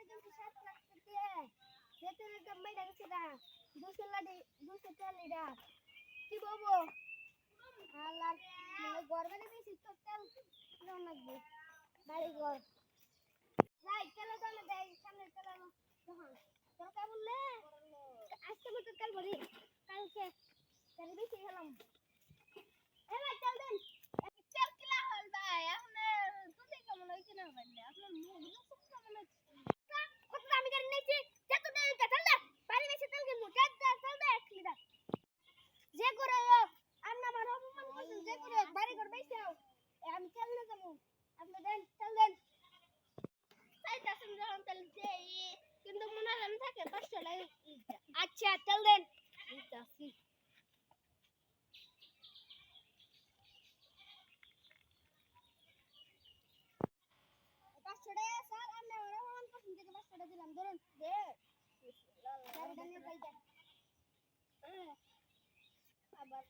দিচ্ছি 7 লাখ দিয়ে বেতনের দাম বাইরে গেছে না 240 টাকা কি বলবো আল্লাহ মানে গরমে বেশি তো তেল কেমন লাগবে বাড়ি ঘর যাই তেল দামে দেয় সামনে তেল আনো তখন তোর কে বললে আজকে মতো তেল ভরি কালকে তেল বেশি খেলাম এ ভাই তেল দেন তেল কিলা হল ভাই এখন তুই কেমন হইছে না ভাই আপনার মুখ সুখ কেমন হইছে কত দামি গাড়ি নিয়েছি যত তেল তেল দে বাড়ি বেশি তেল কিনবো তেল দে 1 লিটার যে করে আপনি আমার অপমান করছেন যে করে বাড়ি ঘর বেচাও আমি তেল না যাবো আপনি দেন তেল দেন চাইতাছেন যখন তেল দেই কিন্তু মনে হয় থাকে 5 টাকা আচ্ছা তেল দেন দিতাছি দিলাম ধরুন দে আবার